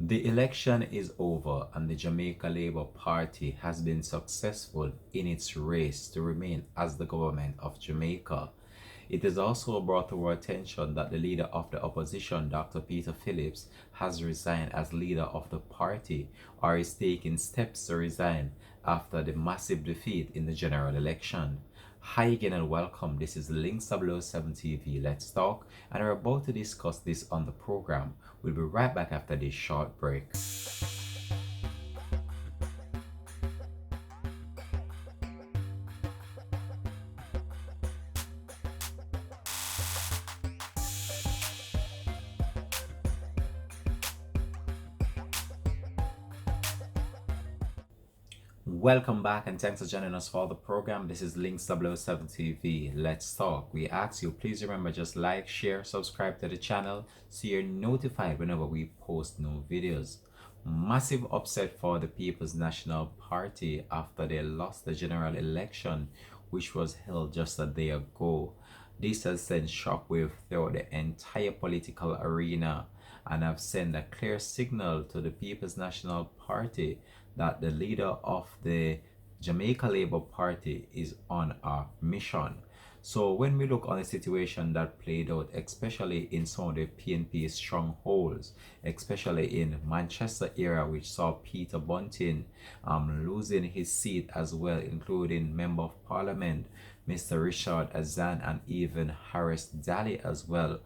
The election is over and the Jamaica Labour Party has been successful in its race to remain as the government of Jamaica. It is also brought to our attention that the leader of the opposition, Dr. Peter Phillips, has resigned as leader of the party or is taking steps to resign after the massive defeat in the general election. Hi again and welcome. This is Links 007 TV. Let's talk, and we're about to discuss this on the program. We'll be right back after this short break. Welcome back and thanks for joining us for the program. This is Links 007 TV. Let's talk. We ask you, please remember, just like, share, subscribe to the channel so you're notified whenever we post new videos. Massive upset for the People's National Party after they lost the general election, which was held just a day ago. This has sent shockwave throughout the entire political arena and have sent a clear signal to the People's National Party that the leader of the Jamaica Labour Party is on a mission. So when we look on the situation that played out, especially in some of the PNP strongholds, especially in Manchester area, which saw Peter Bunting losing his seat as well, including Member of Parliament, Mr. Richard Azan, and even Harris Daly as well,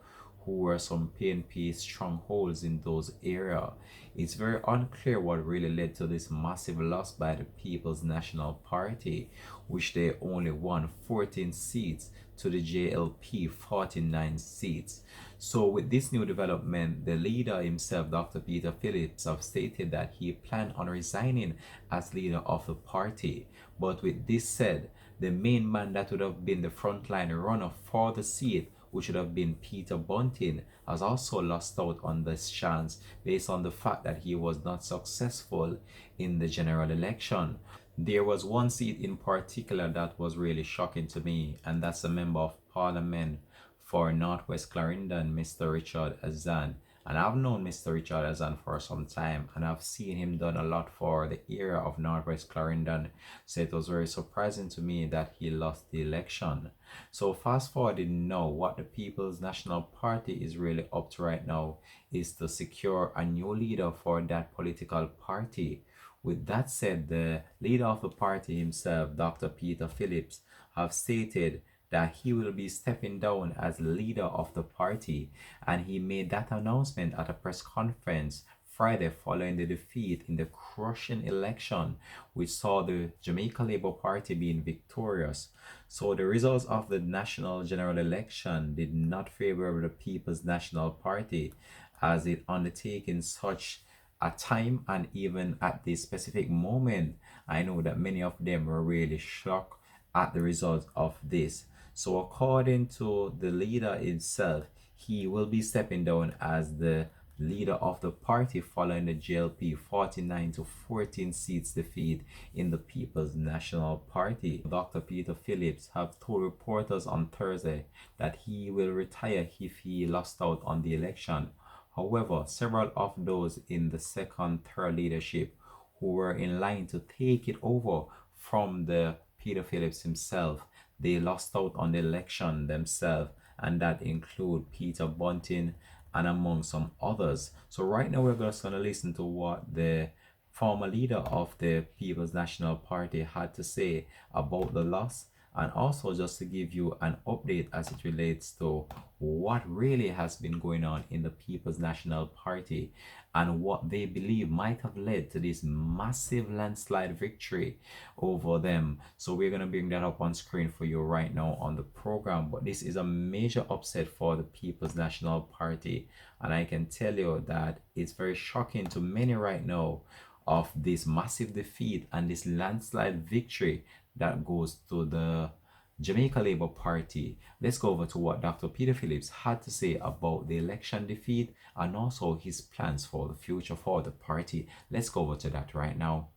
who were some PNP strongholds in those areas. It's very unclear what really led to this massive loss by the People's National Party, which they only won 14 seats to the JLP 49 seats. So with this new development, the leader himself, Dr. Peter Phillips, have stated that he planned on resigning as leader of the party. But with this said, the main man that would have been the frontline runner for the seat, which would have been Peter Bunting, has also lost out on this chance based on the fact that he was not successful in the general election. There was one seat in particular that was really shocking to me, and that's a Member of Parliament for Northwest Clarendon, Mr. Richard Azan. And I've known Mr. Richard Azan for some time, and I've seen him done a lot for the area of Northwest Clarendon. So it was very surprising to me that he lost the election. So fast forwarding now, what the People's National Party is really up to right now is to secure a new leader for that political party. With that said, the leader of the party himself, Dr. Peter Phillips, have stated that he will be stepping down as leader of the party, and he made that announcement at a press conference Friday following the defeat in the crushing election, which saw the Jamaica Labour Party being victorious. So the results of the national general election did not favor the People's National Party, as it undertaken such a time, and even at this specific moment, I know that many of them were really shocked at the results of this. So according to the leader himself, he will be stepping down as the leader of the party following the JLP 49 to 14 seats defeat in the People's National Party. Dr. Peter Phillips have told reporters on Thursday that he will retire if he lost out on the election. However, several of those in the second, third leadership who were in line to take it over from the Peter Phillips himself, they lost out on the election themselves, and that include Peter Bunting and among some others. So right now we're just going to listen to what the former leader of the People's National Party had to say about the loss, and also just to give you an update as it relates to what really has been going on in the People's National Party and what they believe might have led to this massive landslide victory over them. So we're going to bring that up on screen for you right now on the program. But this is a major upset for the People's National Party, and I can tell you that it's very shocking to many right now of this massive defeat and this landslide victory that goes to the Jamaica Labour Party. Let's go over to what Dr. Peter Phillips had to say about the election defeat and also his plans for the future for the party. Let's go over to that right now.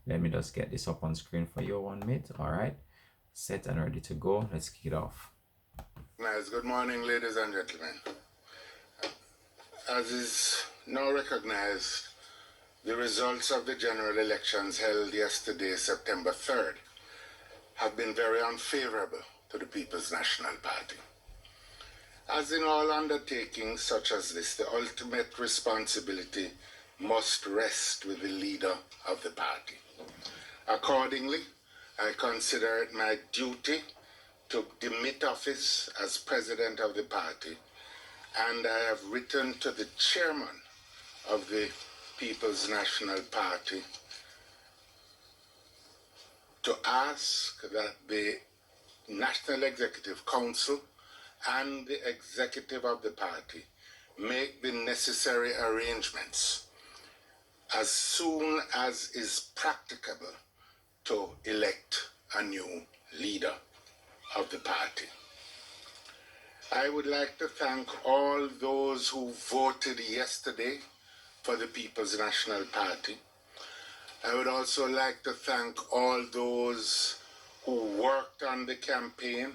Let me just get this up on screen for you 1 minute. All right, set and ready to go. Let's kick it off. Nice. Good morning, ladies and gentlemen. As is now recognize the results of the general elections held yesterday, September 3rd, have been very unfavorable to the People's National Party. As in all undertakings such as this, the ultimate responsibility must rest with the leader of the party. Accordingly, I consider it my duty to demit office as president of the party, and I have written to the chairman of the People's National Party to ask that the National Executive Council and the executive of the party make the necessary arrangements as soon as is practicable to elect a new leader of the party. I would like to thank all those who voted yesterday for the People's National Party. I would also like to thank all those who worked on the campaign.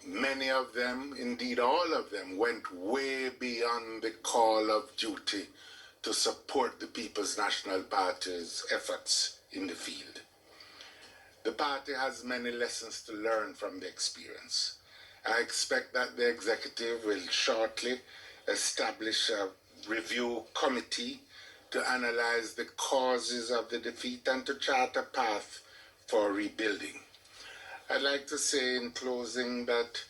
Many of them, indeed all of them, went way beyond the call of duty to support the People's National Party's efforts in the field. The party has many lessons to learn from the experience. I expect that the executive will shortly establish a review committee to analyze the causes of the defeat and to chart a path for rebuilding. I'd like to say in closing that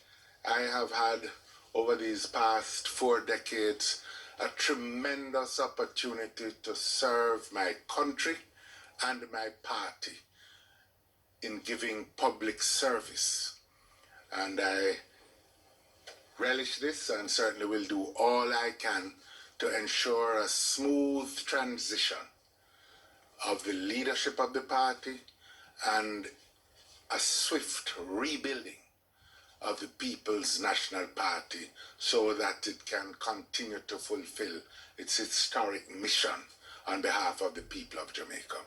I have had, over these past 4 decades, a tremendous opportunity to serve my country and my party in giving public service. And I relish this and certainly will do all I can to ensure a smooth transition of the leadership of the party and a swift rebuilding of the People's National Party so that it can continue to fulfill its historic mission on behalf of the people of Jamaica.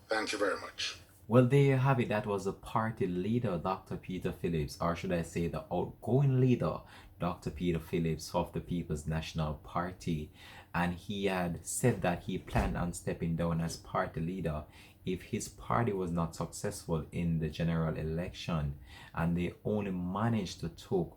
Thank you very much. Well, there you have it. That was the party leader, Dr. Peter Phillips, or should I say the outgoing leader, Dr. Peter Phillips of the People's National Party. And he had said that he planned on stepping down as party leader if his party was not successful in the general election. And they only managed to take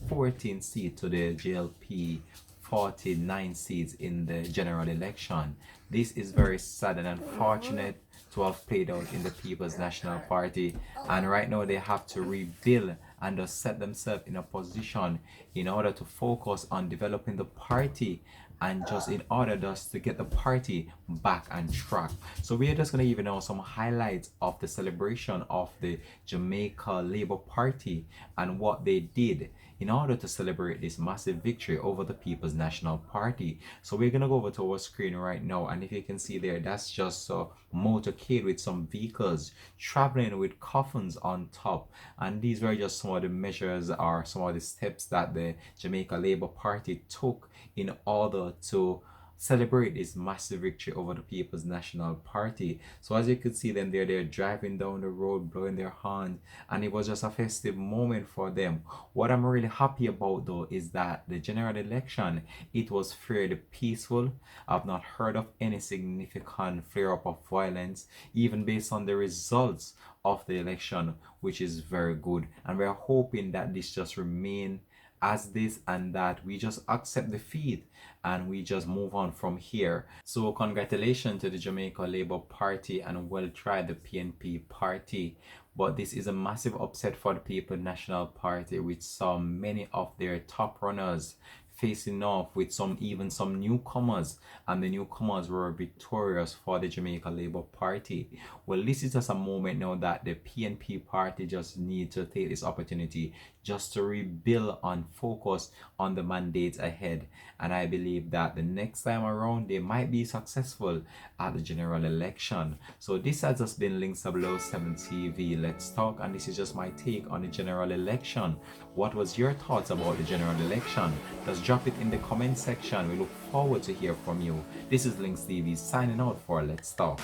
14 seats to the JLP 49 seats in the general election. This is very sad and unfortunate to have played out in the People's National Party, and right now they have to rebuild and just set themselves in a position in order to focus on developing the party and just in order just to get the party back on track. So we're just going to give you some highlights of the celebration of the Jamaica Labour Party and what they did in order to celebrate this massive victory over the People's National Party. So we're going to go over to our screen right now, and if you can see there, that's just a motorcade with some vehicles traveling with coffins on top, and these were just some of the measures or some of the steps that the Jamaica Labour Party took in order to celebrate this massive victory over the People's National Party. So as you could see them there, they're driving down the road, blowing their horns, and it was just a festive moment for them. What I'm really happy about though is that the general election, it was fairly peaceful. I've not heard of any significant flare-up of violence, even based on the results of the election, which is very good. And we're hoping that this just remain as this and that we just accept defeat and we just move on from here. So congratulations to the Jamaica Labour Party and well tried the PNP party. But this is a massive upset for the People's National Party, which saw many of their top runners facing off with even some newcomers, and the newcomers were victorious for the Jamaica Labour Party. Well, this is just a moment now that the PNP party just need to take this opportunity just to rebuild and focus on the mandates ahead, and I believe that the next time around they might be successful at the general election. So this has just been Links 007 TV Let's Talk, and this is just my take on the general election. What was your thoughts about the general election? Just drop it in the comment section. We look forward to hear from you. This is Links TV signing out for Let's Talk.